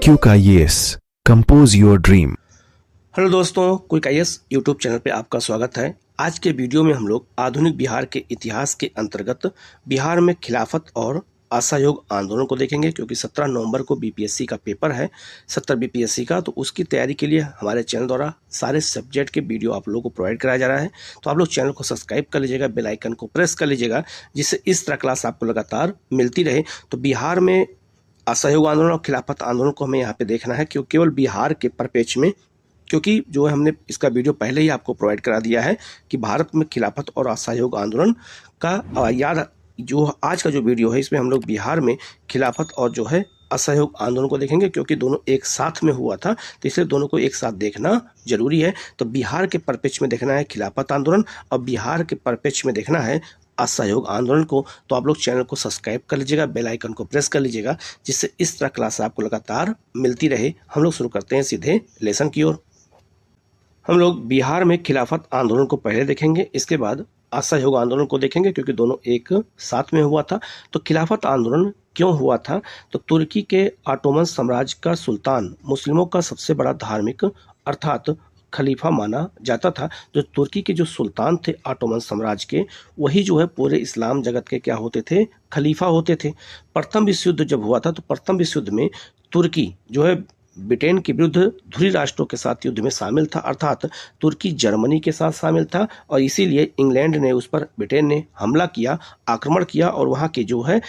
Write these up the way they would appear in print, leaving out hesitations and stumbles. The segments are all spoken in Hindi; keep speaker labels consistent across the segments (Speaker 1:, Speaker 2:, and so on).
Speaker 1: Quick IAS compose your dream.
Speaker 2: Hello दोस्तों, क्विक आईएएस यूट्यूब चैनल पे आपका स्वागत है। आज के वीडियो में हम लोग आधुनिक बिहार के इतिहास के अंतर्गत बिहार में खिलाफत और असहयोग आंदोलन को देखेंगे, क्योंकि 17 नवंबर को बीपीएससी का पेपर है, 70 बीपीएससी का। तो उसकी तैयारी के लिए हमारे चैनल द्वारा सारे सब्जेक्ट के वीडियो आप लोगों को प्रोवाइड कराया जा रहा है। तो आप लोग चैनल को सब्सक्राइब कर लीजिएगा, बेल आइकन को प्रेस कर लीजिएगा, जिससे इस तरह क्लास आपको लगातार मिलती रहे। तो बिहार में असहयोग आंदोलन और खिलाफत आंदोलन को हमें यहाँ पे देखना है, क्योंकि केवल बिहार के परिप्रेक्ष्य में, क्योंकि जो है हमने इसका वीडियो पहले ही आपको प्रोवाइड करा दिया है कि भारत में खिलाफत और असहयोग आंदोलन का याद। जो आज का जो वीडियो है इसमें हम लोग बिहार में खिलाफत और जो है असहयोग आंदोलन को देखेंगे, क्योंकि दोनों एक साथ में हुआ था, तो इसलिए दोनों को एक साथ देखना जरूरी है। तो बिहार के परिप्रेक्ष्य में देखना है खिलाफत आंदोलन और बिहार के परिप्रेक्ष्य में देखना है असहयोग आंदोलन को। तो आप लोग चैनल को सब्सक्राइब कर लीजिएगा, बेल आइकन को प्रेस कर लीजिएगा, जिससे इस तरह क्लास आपको लगातार मिलती रहे। हम लोग शुरू करते हैं सीधे लेसन की ओर। हम लोग बिहार में खिलाफत आंदोलन को पहले देखेंगे, इसके बाद असहयोग आंदोलन को देखेंगे, क्योंकि दोनों एक साथ में हुआ था। तो खिलाफत आंदोलन क्यों हुआ था? तो तुर्की के ऑटोमन साम्राज्य का सुल्तान मुस्लिमों का सबसे बड़ा धार्मिक अर्थात खलीफा माना जाता था। जो तुर्की के जो सुल्तान थे ऑटोमन साम्राज्य के, वही जो है पूरे इस्लाम जगत के क्या होते थे? खलीफा होते थे। प्रथम विश्व युद्ध जब हुआ था, तो प्रथम विश्व युद्ध में तुर्की जो है ब्रिटेन के विरुद्ध धुरी राष्ट्रों के साथ युद्ध में शामिल था, अर्थात तुर्की जर्मनी के साथ शामिल था, और इसीलिए इंग्लैंड ने उस पर, ब्रिटेन ने हमला किया, आक्रमण किया, और वहाँ के जो है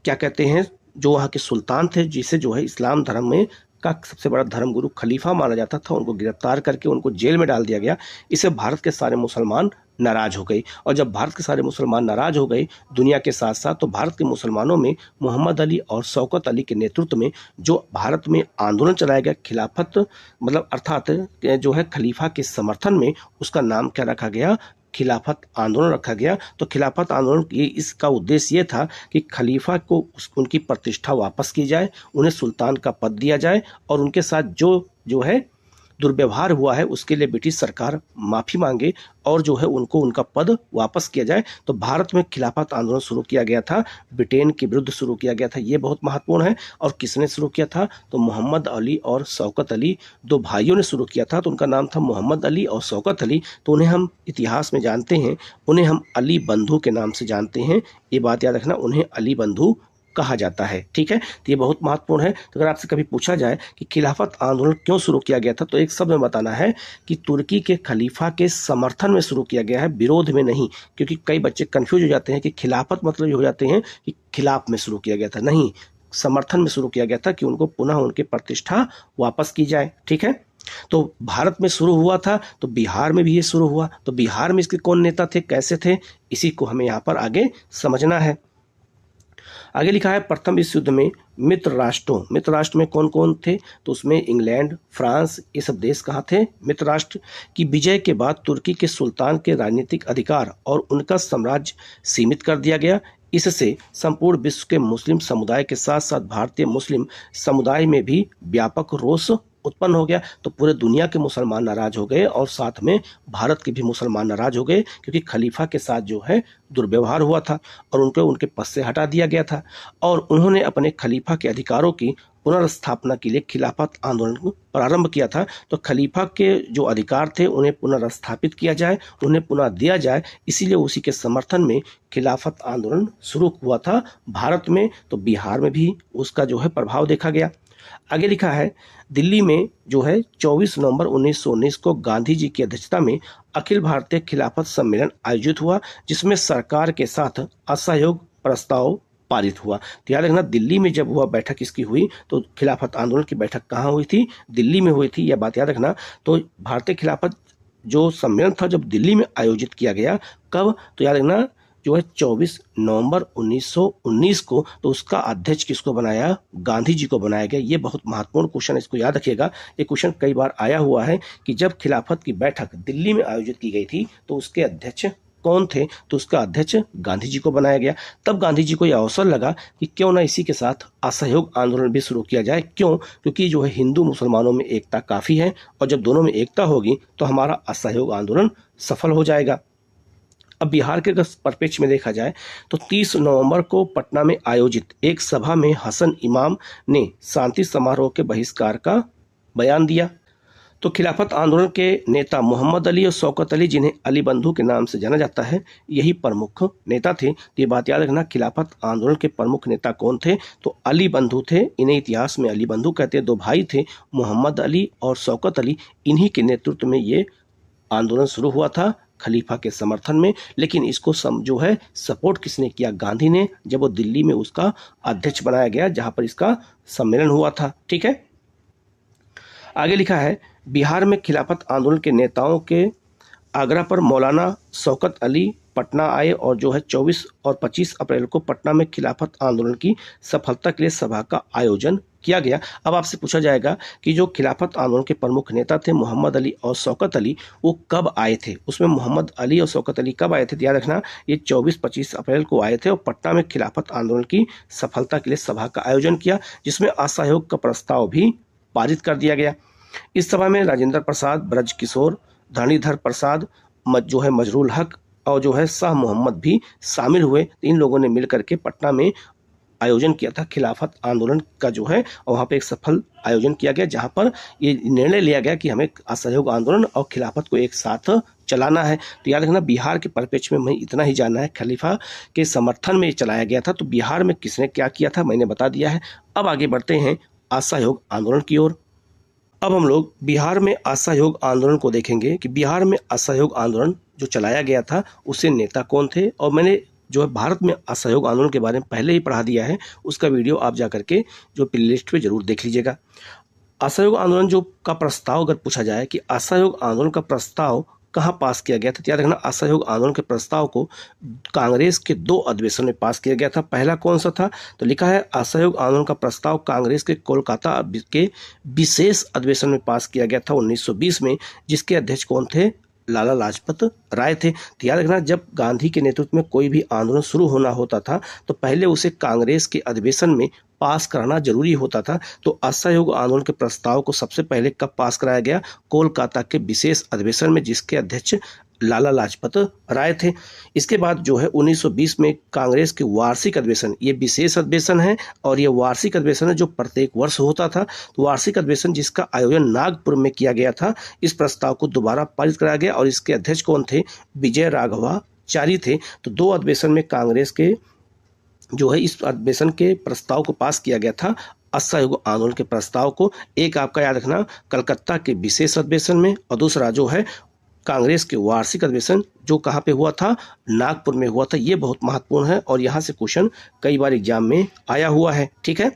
Speaker 2: क्या कहते हैं, जो वहाँ के सुल्तान थे, जिसे जो है इस्लाम धर्म में का सबसे बड़ा धर्मगुरु खलीफा माना जाता था, उनको गिरफ्तार करके उनको जेल में डाल दिया गया। इससे भारत के सारे मुसलमान नाराज हो गए, और जब भारत के सारे मुसलमान नाराज हो गए दुनिया के साथ साथ, तो भारत के मुसलमानों में मोहम्मद अली और शौकत अली के नेतृत्व में जो भारत में आंदोलन चलाया गया खिलाफत मतलब अर्थात जो है खलीफा के समर्थन में, उसका नाम क्या रखा गया? खिलाफत आंदोलन रखा गया। तो खिलाफत आंदोलन की इसका उद्देश्य ये था कि खलीफा को उनकी प्रतिष्ठा वापस की जाए, उन्हें सुल्तान का पद दिया जाए, और उनके साथ जो है दुर्व्यवहार हुआ है उसके लिए ब्रिटिश सरकार माफ़ी मांगे, और जो है उनको उनका पद वापस किया जाए। तो भारत में खिलाफत आंदोलन शुरू किया गया था, ब्रिटेन के विरुद्ध शुरू किया गया था, ये बहुत महत्वपूर्ण है। और किसने शुरू किया था? तो मोहम्मद अली और शौकत अली, दो भाइयों ने शुरू किया था। तो उनका नाम था मोहम्मद अली और शौकत अली। तो उन्हें हम इतिहास में जानते हैं, उन्हें हम अली बंधु के नाम से जानते हैं। ये बात याद रखना, उन्हें अली बंधु कहा जाता है। ठीक है, तो ये बहुत महत्वपूर्ण है। तो अगर आपसे कभी पूछा जाए कि खिलाफत आंदोलन क्यों शुरू किया गया था, तो एक शब्द में बताना है कि तुर्की के खलीफा के समर्थन में शुरू किया गया है, विरोध में नहीं। क्योंकि कई बच्चे कंफ्यूज हो जाते हैं कि खिलाफत मतलब ये हो जाते हैं कि खिलाफ में शुरू किया गया था, नहीं, समर्थन में शुरू किया गया था कि उनको पुनः उनकी प्रतिष्ठा वापस की जाए। ठीक है, तो भारत में शुरू हुआ था, तो बिहार में भी ये शुरू हुआ। तो बिहार में इसके कौन नेता थे, कैसे थे, इसी को हमें यहाँ पर आगे समझना है। आगे लिखा है प्रथम विश्व युद्ध में मित्र राष्ट्र में कौन कौन थे? तो उसमें इंग्लैंड, फ्रांस, ये सब देश कहाँ थे? मित्र राष्ट्र। की विजय के बाद तुर्की के सुल्तान के राजनीतिक अधिकार और उनका साम्राज्य सीमित कर दिया गया। इससे संपूर्ण विश्व के मुस्लिम समुदाय के साथ साथ भारतीय मुस्लिम समुदाय में भी व्यापक रोष उत्पन्न हो गया। तो पूरे दुनिया के मुसलमान नाराज हो गए, और साथ में भारत के भी मुसलमान नाराज हो गए, क्योंकि खलीफा के साथ जो है दुर्व्यवहार हुआ था और उनको उनके पद से हटा दिया गया था। और उन्होंने अपने खलीफा के अधिकारों की पुनर्स्थापना के लिए खिलाफत आंदोलन को प्रारंभ किया था। तो खलीफा के जो अधिकार थे उन्हें पुनर्स्थापित किया जाए, उन्हें पुनः दिया जाए, इसीलिए उसी के समर्थन में खिलाफत आंदोलन शुरू हुआ था भारत में। तो बिहार में भी उसका जो है प्रभाव देखा गया। आगे लिखा है दिल्ली में जो है 24 नवंबर 1919 को गांधी जी की अध्यक्षता में अखिल भारतीय खिलाफत सम्मेलन आयोजित हुआ, जिसमें सरकार के साथ असहयोग प्रस्ताव पारित हुआ। तो याद रखना, दिल्ली में जब हुआ बैठक इसकी हुई, तो खिलाफत आंदोलन की बैठक कहाँ हुई थी? दिल्ली में हुई थी, यह बात याद रखना। तो भारतीय खिलाफत जो सम्मेलन था जब दिल्ली में आयोजित किया गया, कब? तो याद रखना जो है 24 नवंबर 1919 को। तो उसका अध्यक्ष किसको बनाया? गांधी जी को बनाया गया। ये बहुत महत्वपूर्ण क्वेश्चन है, इसको याद रखिएगा। ये क्वेश्चन कई बार आया हुआ है कि जब खिलाफत की बैठक दिल्ली में आयोजित की गई थी, तो उसके अध्यक्ष कौन थे? तो उसका अध्यक्ष गांधी जी को बनाया गया। तब गांधी जी को यह अवसर लगा कि क्यों ना इसी के साथ असहयोग आंदोलन भी शुरू किया जाए। क्यों? क्योंकि जो है हिंदू मुसलमानों में एकता काफ़ी है, और जब दोनों में एकता होगी तो हमारा असहयोग आंदोलन सफल हो जाएगा। अब बिहार के अगर परिप्रेक्ष्य में देखा जाए तो 30 नवंबर को पटना में आयोजित एक सभा में हसन इमाम ने शांति समारोह के बहिष्कार का बयान दिया। तो खिलाफत आंदोलन के नेता मोहम्मद अली और शौकत अली, जिन्हें अली बंधु के नाम से जाना जाता है, यही प्रमुख नेता थे। तो ये बात याद रखना, खिलाफत आंदोलन के प्रमुख नेता कौन थे? तो अली बंधु थे। इन्हें इतिहास में अली बंधु कहते हैं। दो भाई थे, मोहम्मद अली और शौकत अली। इन्हीं के नेतृत्व में ये आंदोलन शुरू हुआ था खलीफा के समर्थन में। लेकिन इसको जो है सपोर्ट किसने किया? गांधी ने, जब वो दिल्ली में उसका अध्यक्ष बनाया गया, जहां पर इसका सम्मेलन हुआ था। ठीक है, आगे लिखा है, बिहार में खिलाफत आंदोलन के नेताओं के आग्रह पर मौलाना शौकत अली पटना आए और जो है 24 और 25 अप्रैल को पटना में खिलाफत आंदोलन की सफलता के लिए सभा का आयोजन किया गया। अब आपसे पूछा जाएगा कि जो खिलाफत आंदोलन के प्रमुख नेता थे मोहम्मद अली और शौकत अली, वो कब आए थे? उसमें मोहम्मद अली और शौकत अली कब आए थे? याद रखना, ये 24-25 अप्रैल को आए थे और पटना में खिलाफत आंदोलन की सफलता के लिए सभा का आयोजन किया, जिसमें असहयोग का प्रस्ताव भी पारित कर दिया गया। इस सभा में राजेंद्र प्रसाद, ब्रज किशोर, धरणीधर प्रसाद, जो है मजरूल हक और जो है शाह मोहम्मद भी शामिल हुए। इन लोगों ने मिलकर के पटना में आयोजन किया था खिलाफत आंदोलन का जो है, और वहाँ पे एक सफल आयोजन किया गया, जहाँ पर ये निर्णय लिया गया कि हमें असहयोग आंदोलन और खिलाफत को एक साथ चलाना है। तो याद रखना, बिहार के परिप्रेक्ष्य में हमें इतना ही जानना है, खलीफा के समर्थन में चलाया गया था। तो बिहार में किसने क्या किया था मैंने बता दिया है। अब आगे बढ़ते हैं असहयोग आंदोलन की ओर। अब हम लोग बिहार में असहयोग आंदोलन को देखेंगे कि बिहार में असहयोग आंदोलन जो चलाया गया था उससे नेता कौन थे। और मैंने जो है भारत में असहयोग आंदोलन के बारे में पहले ही पढ़ा दिया है, उसका वीडियो आप जा करके जो प्लेलिस्ट पे जरूर देख लीजिएगा। असहयोग आंदोलन जो का प्रस्ताव अगर पूछा जाए कि असहयोग आंदोलन का प्रस्ताव कहाँ पास किया गया था, तो याद रखना, असहयोग आंदोलन के प्रस्ताव को कांग्रेस के 2 अधिवेशन में पास किया गया था। पहला कौन सा था? तो लिखा है, असहयोग आंदोलन का प्रस्ताव कांग्रेस के कोलकाता के विशेष अधिवेशन में पास किया गया था 1920 में, जिसके अध्यक्ष कौन थे? लाला लाजपत राय थे। तो याद रखना, जब गांधी के नेतृत्व में कोई भी आंदोलन शुरू होना होता था तो पहले उसे कांग्रेस के अधिवेशन में पास कराना जरूरी होता था। तो असहयोग आंदोलन के प्रस्ताव को सबसे पहले कब पास कराया गया? कोलकाता के विशेष अधिवेशन में, जिसके अध्यक्ष लाला लाजपत राय थे। इसके बाद जो है 1920 में कांग्रेस के वार्षिक अधिवेशन, ये विशेष अधिवेशन है और ये वार्षिक अधिवेशन है जो प्रत्येक वर्ष होता था। तो वार्षिक अधिवेशन जिसका आयोजन नागपुर में किया गया था, इस प्रस्ताव को दोबारा पारित कराया गया और इसके अध्यक्ष कौन थे? विजय राघवाचारी थे। तो 2 अधिवेशन में कांग्रेस के जो है इस अधिवेशन के प्रस्ताव को पास किया गया था, असहयोग आंदोलन के प्रस्ताव को। एक आपका याद रखना, कलकत्ता के विशेष अधिवेशन में, और दूसरा जो है कांग्रेस के वार्षिक अधिवेशन जो कहाँ पे हुआ था? नागपुर में हुआ था। ये बहुत महत्वपूर्ण है और यहाँ से क्वेश्चन कई बार एग्जाम में आया हुआ है। ठीक है,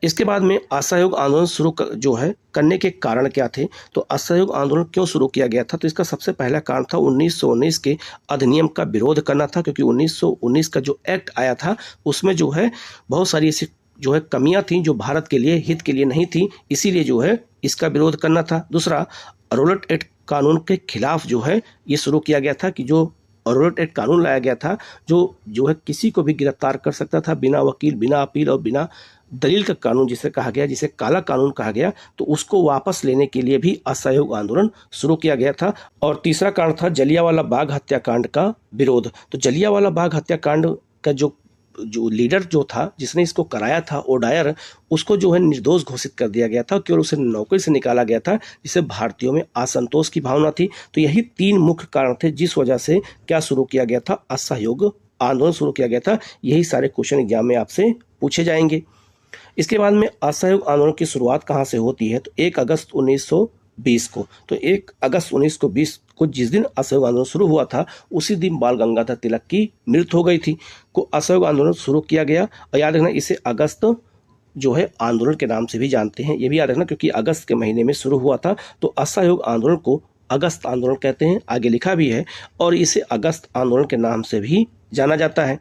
Speaker 2: इसके बाद में असहयोग आंदोलन शुरू जो है करने के कारण क्या थे? तो असहयोग आंदोलन क्यों शुरू किया गया था? तो इसका सबसे पहला कारण था 1919 के अधिनियम का विरोध करना था, क्योंकि 1919 का जो एक्ट आया था उसमें जो है बहुत सारी ऐसी जो है कमियां थी जो भारत के लिए हित के लिए नहीं थी, इसीलिए जो है इसका विरोध करना था। दूसरा, रोलेट एक्ट कानून के खिलाफ जो है ये शुरू किया गया था कि जो रोलेट एक्ट कानून लाया गया था जो है किसी को भी गिरफ्तार कर सकता था बिना वकील, बिना अपील और बिना दलील का कानून जिसे कहा गया, जिसे काला कानून कहा गया, तो उसको वापस लेने के लिए भी असहयोग आंदोलन शुरू किया गया था। और तीसरा कारण था जलियांवाला बाग हत्याकांड का विरोध। तो जलियांवाला बाग हत्याकांड का जो लीडर जो था, जिसने इसको कराया था, ओडायर, उसको जो है निर्दोष घोषित कर दिया गया था, केवल उसे नौकरी से निकाला गया था, जिससे भारतीयों में असंतोष की भावना थी। तो यही 3 मुख्य कारण थे जिस वजह से क्या शुरू किया गया था? असहयोग आंदोलन शुरू किया गया था। यही सारे क्वेश्चन एग्जाम में आपसे पूछे जाएंगे। इसके बाद में असहयोग आंदोलन की शुरुआत कहाँ से होती है? तो 1 अगस्त 1920 को। तो 1 अगस्त 1920 को जिस दिन असहयोग आंदोलन शुरू हुआ था, उसी दिन बाल गंगाधर तिलक की मृत्यु हो गई थी। को असहयोग आंदोलन शुरू किया गया, और याद रखना इसे अगस्त जो है आंदोलन के नाम से भी जानते हैं, ये भी याद रखना, क्योंकि अगस्त के महीने में शुरू हुआ था। तो असहयोग आंदोलन को अगस्त आंदोलन कहते हैं, आगे लिखा भी है, और इसे अगस्त आंदोलन के नाम से भी जाना जाता है।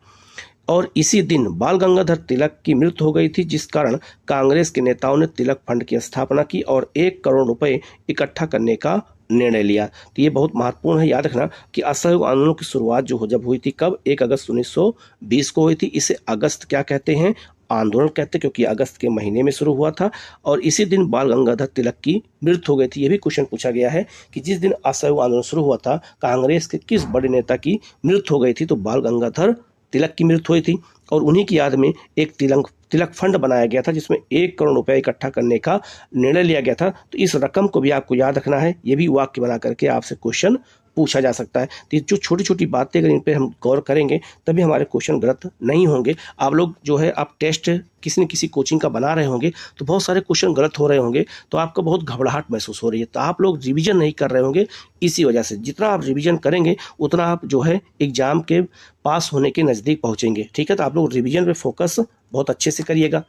Speaker 2: और इसी दिन बाल गंगाधर तिलक की मृत्यु हो गई थी, जिस कारण कांग्रेस के नेताओं ने तिलक फंड की स्थापना की और 1 करोड़ रुपए इकट्ठा करने का निर्णय लिया। तो ये बहुत महत्वपूर्ण है, याद रखना कि असहयोग आंदोलन की शुरुआत जो जब हुई थी, कब? 1 अगस्त 1920 को हुई थी। इसे अगस्त क्या कहते हैं? आंदोलन कहते हैं क्योंकि अगस्त के महीने में शुरू हुआ था और इसी दिन बाल गंगाधर तिलक की मृत्यु हो गई थी। ये भी क्वेश्चन पूछा गया है कि जिस दिन असहयोग आंदोलन शुरू हुआ था कांग्रेस के किस बड़े नेता की मृत्यु हो गई थी, तो बाल गंगाधर तिलक की मृत्यु हुई थी और उन्हीं की याद में एक तिलक फंड बनाया गया था जिसमें 1 करोड़ रुपए इकट्ठा करने का निर्णय लिया गया था। तो इस रकम को भी आपको याद रखना है, ये भी वाक्य बना करके आपसे क्वेश्चन पूछा जा सकता है। तो जो छोटी छोटी बातें अगर इन पर हम गौर करेंगे तभी हमारे क्वेश्चन गलत नहीं होंगे। आप लोग जो है आप टेस्ट किसी न किसी कोचिंग का बना रहे होंगे तो बहुत सारे क्वेश्चन गलत हो रहे होंगे, तो आपको बहुत घबराहट महसूस हो रही है, तो आप लोग रिवीजन नहीं कर रहे होंगे। इसी वजह से जितना आप रिवीजन करेंगे उतना आप जो है एग्जाम के पास होने के नज़दीक पहुँचेंगे। ठीक है, तो आप लोग रिवीजन पे फोकस बहुत अच्छे से करिएगा।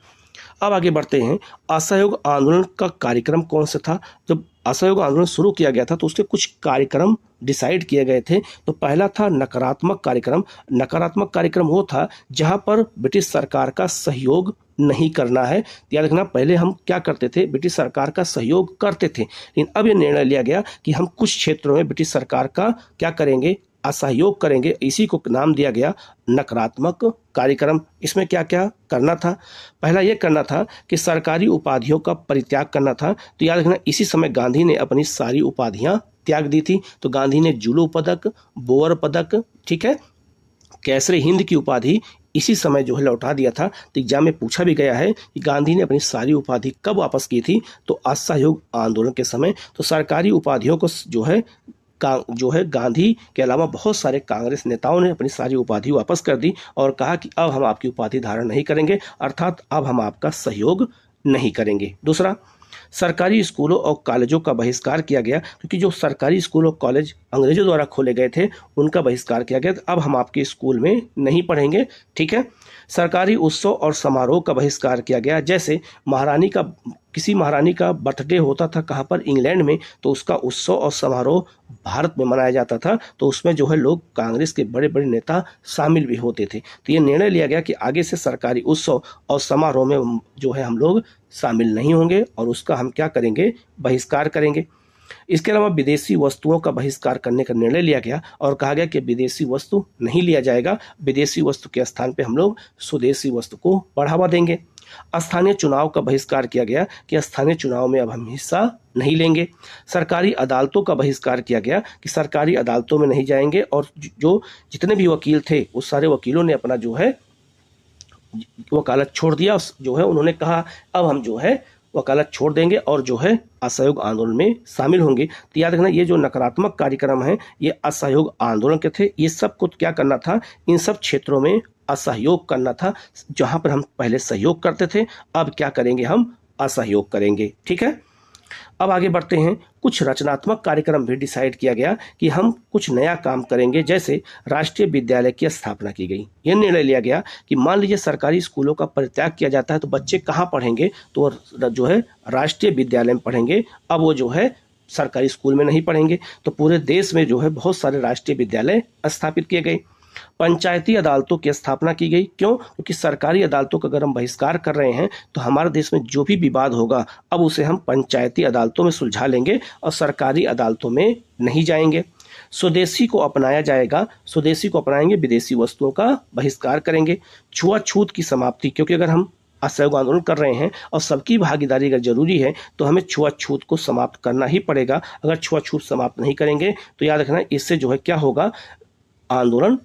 Speaker 2: अब आगे बढ़ते हैं। असहयोग आंदोलन का कार्यक्रम कौन सा था? जब असहयोग आंदोलन शुरू किया गया था तो उसके कुछ कार्यक्रम डिसाइड किए गए थे। तो पहला था नकारात्मक कार्यक्रम। नकारात्मक कार्यक्रम वो था जहां पर ब्रिटिश सरकार का सहयोग नहीं करना है। याद रखना, पहले हम क्या करते थे, ब्रिटिश सरकार का सहयोग करते थे, लेकिन अब ये निर्णय लिया गया कि हम कुछ क्षेत्रों में ब्रिटिश सरकार का क्या करेंगे, असहयोग करेंगे। इसी को नाम दिया गया नकारात्मक कार्यक्रम। इसमें क्या क्या करना था? पहला ये करना था कि सरकारी उपाधियों का परित्याग करना था। तो याद रखना, इसी समय गांधी ने अपनी सारी उपाधियां त्याग दी थी। तो गांधी ने जुलू पदक, बोअर पदक, ठीक है, कैसरे हिंद की उपाधि इसी समय जो है लौटा दिया था। तो एग्जाम में पूछा भी गया है कि गांधी ने अपनी सारी उपाधि कब वापस की थी, तो असहयोग आंदोलन के समय। तो सरकारी उपाधियों को जो है गांधी के अलावा बहुत सारे कांग्रेस नेताओं ने अपनी सारी उपाधि वापस कर दी और कहा कि अब हम आपकी उपाधि धारण नहीं करेंगे, अर्थात अब हम आपका सहयोग नहीं करेंगे। दूसरा, सरकारी स्कूलों और कॉलेजों का बहिष्कार किया गया, क्योंकि जो सरकारी स्कूल और कॉलेज अंग्रेजों द्वारा खोले गए थे उनका बहिष्कार किया गया। अब हम आपके स्कूल में नहीं पढ़ेंगे। ठीक है, सरकारी उत्सव और समारोह का बहिष्कार किया गया। जैसे किसी महारानी का बर्थडे होता था कहाँ पर, इंग्लैंड में, तो उसका उत्सव और समारोह भारत में मनाया जाता था। तो उसमें जो है लोग कांग्रेस के बड़े बड़े नेता शामिल भी होते थे। तो ये निर्णय लिया गया कि आगे से सरकारी उत्सव और समारोह में जो है हम लोग शामिल नहीं होंगे और उसका हम क्या करेंगे, बहिष्कार करेंगे। इसके अलावा विदेशी वस्तुओं का बहिष्कार करने का निर्णय लिया गया और कहा गया कि विदेशी वस्तु नहीं लिया जाएगा, विदेशी वस्तु के स्थान पे हम लोग स्वदेशी वस्तु को बढ़ावा देंगे। स्थानीय चुनाव का बहिष्कार किया गया कि स्थानीय चुनाव में अब हम हिस्सा नहीं लेंगे। सरकारी अदालतों का बहिष्कार किया गया कि सरकारी अदालतों में नहीं जाएंगे और जो जितने भी वकील थे उस सारे वकीलों ने अपना जो है वकालत छोड़ दिया। जो है उन्होंने कहा अब हम जो है वकालत छोड़ देंगे और जो है असहयोग आंदोलन में शामिल होंगे। तो याद रखना, ये जो नकारात्मक कार्यक्रम है ये असहयोग आंदोलन के थे। ये सब कुछ क्या करना था, इन सब क्षेत्रों में असहयोग करना था। जहां पर हम पहले सहयोग करते थे अब क्या करेंगे, हम असहयोग करेंगे। ठीक है, अब आगे बढ़ते हैं। कुछ रचनात्मक कार्यक्रम भी डिसाइड किया गया कि हम कुछ नया काम करेंगे। जैसे राष्ट्रीय विद्यालय की स्थापना की गई। यह निर्णय लिया गया कि मान लीजिए सरकारी स्कूलों का परित्याग किया जाता है तो बच्चे कहाँ पढ़ेंगे, तो जो है राष्ट्रीय विद्यालय में पढ़ेंगे। अब वो जो है सरकारी स्कूल में नहीं पढ़ेंगे। तो पूरे देश में जो है बहुत सारे राष्ट्रीय विद्यालय स्थापित किए गए। पंचायती अदालतों की स्थापना की गई। क्यों? क्योंकि सरकारी अदालतों का अगर हम बहिष्कार कर रहे हैं तो हमारे देश में जो भी विवाद होगा अब उसे हम पंचायती अदालतों में सुलझा लेंगे और सरकारी अदालतों में नहीं जाएंगे। स्वदेशी को अपनाया जाएगा, स्वदेशी को अपनाएंगे, विदेशी वस्तुओं का बहिष्कार करेंगे। छुआछूत की समाप्ति, क्योंकि अगर हम असहयोग आंदोलन कर रहे हैं और सबकी भागीदारी अगर जरूरी है तो हमें छुआछूत को समाप्त करना ही पड़ेगा। अगर छुआछूत समाप्त नहीं करेंगे तो याद रखना इससे जो है क्या होगा, आंदोलन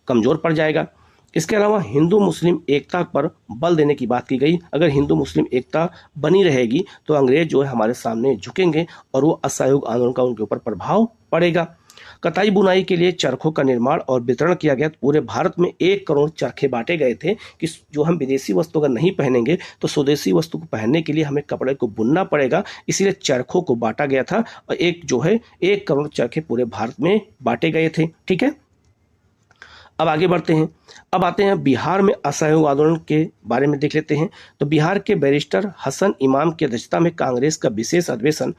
Speaker 2: कमजोर पड़ जाएगा। इसके अलावा हिंदू मुस्लिम एकता पर बल देने की बात की गई। अगर हिंदू मुस्लिम एकता बनी रहेगी तो अंग्रेज जो है हमारे सामने झुकेंगे और वो असहयोग आंदोलन का उनके ऊपर प्रभाव पड़ेगा। कताई बुनाई के लिए चरखों का निर्माण और वितरण किया गया। पूरे भारत में 1 करोड़ चरखे बांटे गए थे कि जो हम विदेशी वस्तु अगर नहीं पहनेंगे तो स्वदेशी वस्तु को पहनने के लिए हमें कपड़े को बुनना पड़ेगा, इसीलिए चरखों को बांटा गया था और 1 करोड़ चरखे पूरे भारत में बांटे गए थे। ठीक है, अब आगे बढ़ते हैं। अब आते हैं बिहार में असहयोग आंदोलन के बारे में देख लेते हैं। तो बिहार के बैरिस्टर हसन इमाम की अध्यक्षता में कांग्रेस का विशेष अधिवेशन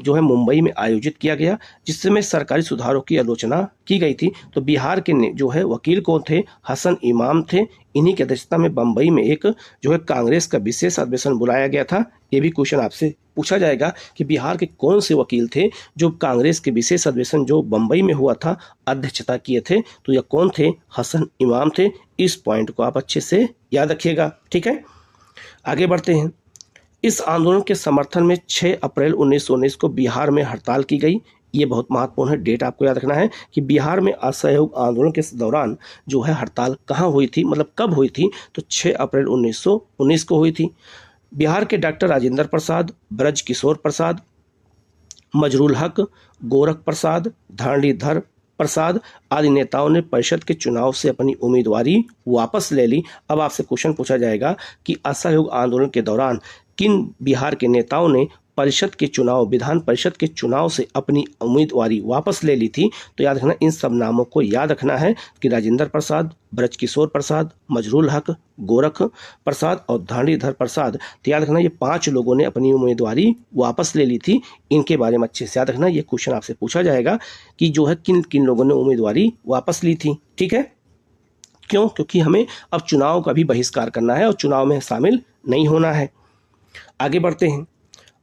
Speaker 2: जो है मुंबई में आयोजित किया गया, जिसमें सरकारी सुधारों की आलोचना की गई थी। तो बिहार के जो है वकील कौन थे, हसन इमाम थे। इन्हीं की अध्यक्षता में बम्बई में एक जो है कांग्रेस का विशेष अधिवेशन बुलाया गया था। ये भी क्वेश्चन आपसे पूछा जाएगा कि बिहार के कौन से वकील थे जो कांग्रेस के विशेष अधिवेशन जो बम्बई में हुआ था अध्यक्षता किए थे। तो यह कौन थे, हसन इमाम थे। इस पॉइंट को आप अच्छे से याद रखिएगा। ठीक है, आगे बढ़ते हैं। इस आंदोलन के समर्थन में 6 अप्रैल 1919 को बिहार में हड़ताल की गई। ये बहुत महत्वपूर्ण है, डेट आपको याद रखना है कि बिहार में असहयोग आंदोलन के दौरान जो है हड़ताल कहाँ हुई थी, मतलब कब हुई थी, तो 6 अप्रैल 1919 को हुई थी। बिहार के डॉक्टर राजेंद्र प्रसाद, ब्रज किशोर प्रसाद, मजरूल हक, गोरख प्रसाद, धरणीधर प्रसाद आदि नेताओं ने परिषद के चुनाव से अपनी उम्मीदवारी वापस ले ली। अब आपसे क्वेश्चन पूछा जाएगा कि असहयोग आंदोलन के दौरान किन बिहार के नेताओं ने परिषद के चुनाव, विधान परिषद के चुनाव से अपनी उम्मीदवारी वापस ले ली थी। तो याद रखना, इन सब नामों को याद रखना है कि राजेंद्र प्रसाद, ब्रजकिशोर प्रसाद, मजरूल हक, गोरख प्रसाद और धरणीधर प्रसाद। तो याद रखना, ये 5 लोगों ने अपनी उम्मीदवारी वापस ले ली थी। इनके बारे में अच्छे से याद रखना, ये क्वेश्चन आपसे पूछा जाएगा कि जो है किन किन लोगों ने उम्मीदवारी वापस ली थी। ठीक है, क्यों? क्योंकि हमें अब चुनाव का भी बहिष्कार करना है और चुनाव में शामिल नहीं होना है। आगे बढ़ते हैं।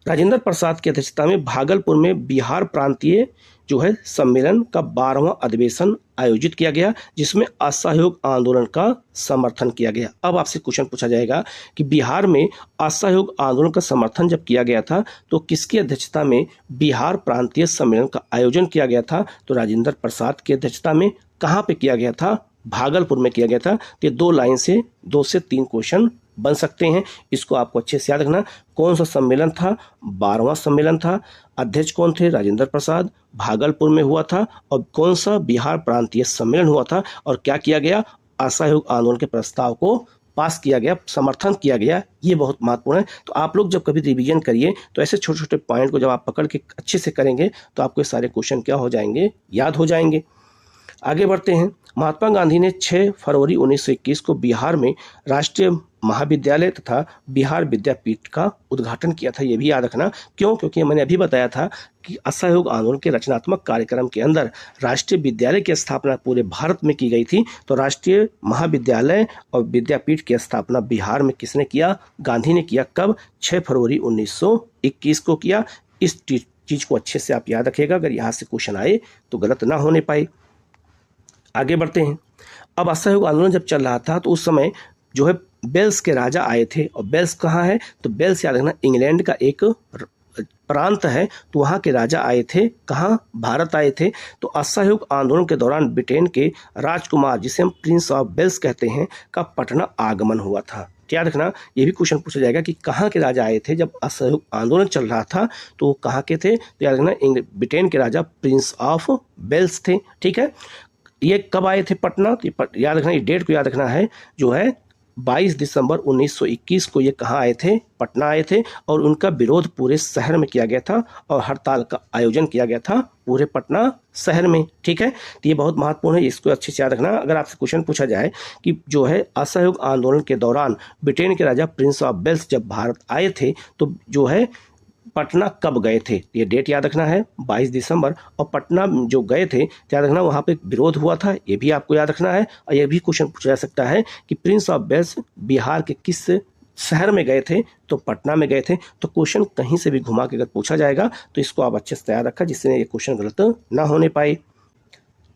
Speaker 2: राजेंद्र प्रसाद की अध्यक्षता में भागलपुर में बिहार प्रांतीय जो है सम्मेलन का 12वां अधिवेशन आयोजित किया गया, जिसमें असहयोग आंदोलन का समर्थन किया गया। अब आपसे क्वेश्चन पूछा जाएगा कि बिहार में असहयोग आंदोलन का समर्थन जब किया गया था तो किसकी अध्यक्षता में बिहार प्रांतीय सम्मेलन का आयोजन किया गया था? तो राजेंद्र प्रसाद की अध्यक्षता में। कहाँ पे किया गया था? भागलपुर में किया गया था। तो 2 से 3 क्वेश्चन बन सकते हैं, इसको आपको अच्छे से याद रखना। कौन सा सम्मेलन था? 12वां सम्मेलन था। अध्यक्ष कौन थे? राजेंद्र प्रसाद। भागलपुर में हुआ था। और कौन सा? बिहार प्रांतीय सम्मेलन हुआ था। और क्या किया गया? असहयोग आंदोलन के प्रस्ताव को पास किया गया, समर्थन किया गया। ये बहुत महत्वपूर्ण है। तो आप लोग जब कभी रिवीजन करिए तो ऐसे छोटे छोटे पॉइंट को जब आप पकड़ के अच्छे से करेंगे तो आपको ये सारे क्वेश्चन क्या हो जाएंगे? याद हो जाएंगे। आगे बढ़ते हैं। महात्मा गांधी ने 6 फरवरी 1921 को बिहार में राष्ट्रीय महाविद्यालय तथा बिहार विद्यापीठ का उद्घाटन किया था। ये भी याद रखना। क्यों? क्योंकि मैंने अभी बताया था कि असहयोग आंदोलन के रचनात्मक कार्यक्रम के अंदर राष्ट्रीय विद्यालय की स्थापना पूरे भारत में की गई थी। तो राष्ट्रीय महाविद्यालय और विद्यापीठ की स्थापना बिहार में किसने किया? गांधी ने किया। कब? 6 फरवरी 1921 को किया। इस चीज को अच्छे से आप याद रखिएगा, अगर यहाँ से क्वेश्चन आए तो गलत ना होने पाए। आगे बढ़ते हैं। अब असहयोग आंदोलन जब चल रहा था तो उस समय जो है बेल्स के राजा आए थे। और बेल्स कहाँ है? तो बेल्स याद रखना, इंग्लैंड का एक प्रांत है। तो वहाँ के राजा आए थे। कहाँ? भारत आए थे। तो असहयोग आंदोलन के दौरान ब्रिटेन के राजकुमार, जिसे हम प्रिंस ऑफ वेल्स कहते हैं, का पटना आगमन हुआ था। याद रखना, ये भी क्वेश्चन पूछा जाएगा कि कहाँ के राजा आए थे जब असहयोग आंदोलन चल रहा था, तो वो कहाँ के थे? तो याद रखना, ब्रिटेन के राजा प्रिंस ऑफ वेल्स थे। ठीक है, ये कब आए थे पटना? याद रखना, ये डेट को याद रखना है, जो है 22 दिसंबर 1921 को ये कहाँ आए थे? पटना आए थे। और उनका विरोध पूरे शहर में किया गया था और हड़ताल का आयोजन किया गया था पूरे पटना शहर में। ठीक है, तो ये बहुत महत्वपूर्ण है, इसको अच्छे से याद रखना। अगर आपसे क्वेश्चन पूछा जाए कि जो है असहयोग आंदोलन के दौरान ब्रिटेन के राजा प्रिंस ऑफ वेल्स जब भारत आए थे तो जो है पटना कब गए थे? ये डेट याद रखना है, 22 दिसंबर। और पटना जो गए थे याद रखना, वहाँ पे विरोध हुआ था, ये भी आपको याद रखना है। और ये भी क्वेश्चन पूछा जा सकता है कि प्रिंस ऑफ वेल्स बिहार के किस शहर में गए थे? तो पटना में गए थे। तो क्वेश्चन कहीं से भी घुमा के अगर पूछा जाएगा तो इसको आप अच्छे से तैयार रखा, जिससे ये क्वेश्चन गलत ना होने पाए।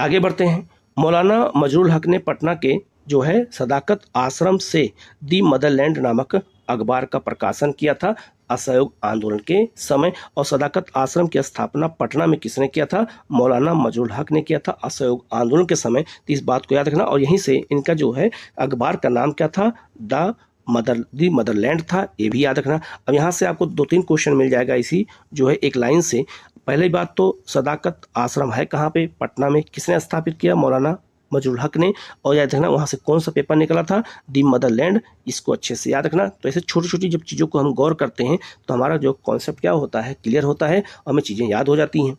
Speaker 2: आगे बढ़ते हैं। मौलाना मजरूल हक ने पटना के जो है सदाकत आश्रम से दी मदरलैंड नामक अखबार का प्रकाशन किया था असहयोग आंदोलन के समय। और सदाकत आश्रम की स्थापना पटना में किसने किया था? मौलाना मजरूल हक ने किया था असहयोग आंदोलन के समय। तो इस बात को याद रखना। और यहीं से इनका जो है अखबार का नाम क्या था? दी मदरलैंड था, ये भी याद रखना। अब यहाँ से आपको 2-3 क्वेश्चन मिल जाएगा इसी जो है एक लाइन से। पहली बात तो सदाकत आश्रम है कहाँ पे? पटना में। किसने स्थापित किया? मौलाना मजरूल हक ने। और याद रखना वहाँ से कौन सा पेपर निकला था? दी मदरलैंड। इसको अच्छे से याद रखना। तो ऐसे छोटी छोटी जब चीज़ों को हम गौर करते हैं तो हमारा जो कॉन्सेप्ट क्या होता है? क्लियर होता है और हमें चीज़ें याद हो जाती हैं।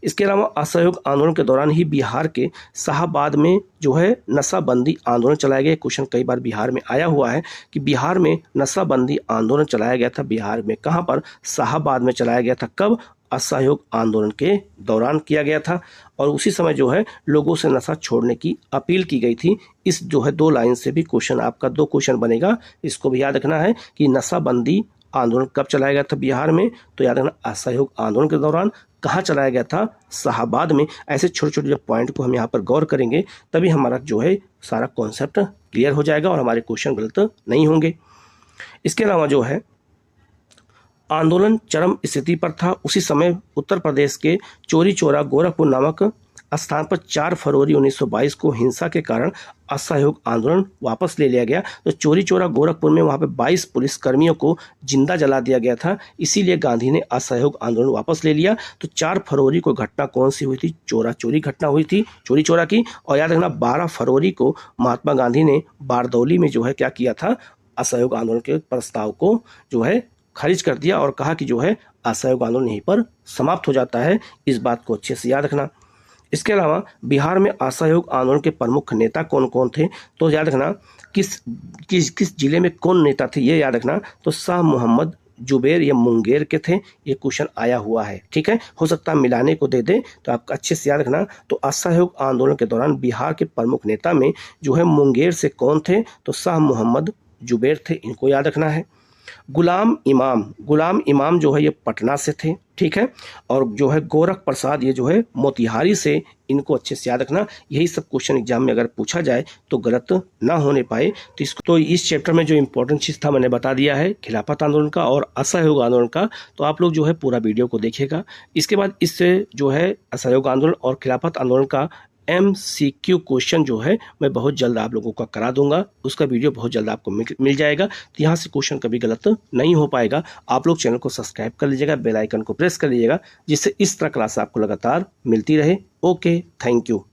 Speaker 2: इसके अलावा असहयोग आंदोलन के दौरान ही बिहार के शाहाबाद में जो है नशाबंदी आंदोलन चलाया गया। क्वेश्चन कई बार बिहार में आया हुआ है कि बिहार में नशाबंदी आंदोलन चलाया गया था। बिहार में कहाँ पर? शाहाबाद में चलाया गया था। कब? असहयोग आंदोलन के दौरान किया गया था। और उसी समय जो है लोगों से नशा छोड़ने की अपील की गई थी। इस जो है 2 लाइन से भी क्वेश्चन आपका 2 क्वेश्चन बनेगा। इसको भी याद रखना है कि नशाबंदी आंदोलन कब चलाया गया था बिहार में? तो याद रखना असहयोग आंदोलन के दौरान। कहाँ चलाया गया था? शाहाबाद में। ऐसे छोटे छोटे जब पॉइंट को हम यहाँ पर गौर करेंगे तभी हमारा जो है सारा कॉन्सेप्ट क्लियर हो जाएगा और हमारे क्वेश्चन गलत नहीं होंगे। इसके अलावा जो है आंदोलन चरम स्थिति पर था। उसी समय उत्तर प्रदेश के चौरी चौरा गोरखपुर नामक स्थान पर 4 फरवरी 1922 को हिंसा के कारण असहयोग आंदोलन वापस ले लिया गया। तो चौरी चौरा गोरखपुर में वहां पे 22 पुलिस कर्मियों को जिंदा जला दिया गया था, इसीलिए गांधी ने असहयोग आंदोलन वापस ले लिया। तो 4 फरवरी को घटना कौन सी हुई थी? चौरा चौरी घटना हुई थी, चौरी चौरा की। और याद रखना 12 फरवरी को महात्मा गांधी ने बारदौली में जो है क्या किया था? असहयोग आंदोलन के प्रस्ताव को जो है खारिज कर दिया और कहा कि जो है असहयोग आंदोलन यहीं पर समाप्त हो जाता है। इस बात को अच्छे से याद रखना। इसके अलावा बिहार में असहयोग आंदोलन के प्रमुख नेता कौन कौन थे? तो याद रखना किस जिले में कौन नेता थे, ये याद रखना। तो शाह मोहम्मद जुबैर या मुंगेर के थे। ये क्वेश्चन आया हुआ है, ठीक है, हो सकता है मिलाने को दे दे, तो आप अच्छे से याद रखना। तो असहयोग आंदोलन के दौरान बिहार के प्रमुख नेता में जो है मुंगेर से कौन थे? तो शाह मोहम्मद जुबैर थे, इनको याद रखना है। गुलाम इमाम जो है ये पटना से थे, ठीक है। और जो है गोरख प्रसाद ये जो है मोतिहारी से, इनको अच्छे से याद रखना। यही सब क्वेश्चन एग्जाम में अगर पूछा जाए तो गलत ना होने पाए। तो इस चैप्टर में जो इंपॉर्टेंट चीज़ था मैंने बता दिया है, खिलाफत आंदोलन का और असहयोग आंदोलन का। तो आप लोग जो है पूरा वीडियो को देखिएगा। इसके बाद इससे जो है असहयोग आंदोलन और खिलाफत आंदोलन का MCQ क्वेश्चन जो है मैं बहुत जल्द आप लोगों का करा दूंगा, उसका वीडियो बहुत जल्द आपको मिल जाएगा। तो यहाँ से क्वेश्चन कभी गलत नहीं हो पाएगा। आप लोग चैनल को सब्सक्राइब कर लीजिएगा, बेल आइकन को प्रेस कर लीजिएगा, जिससे इस तरह क्लास आपको लगातार मिलती रहे। Okay, thank you.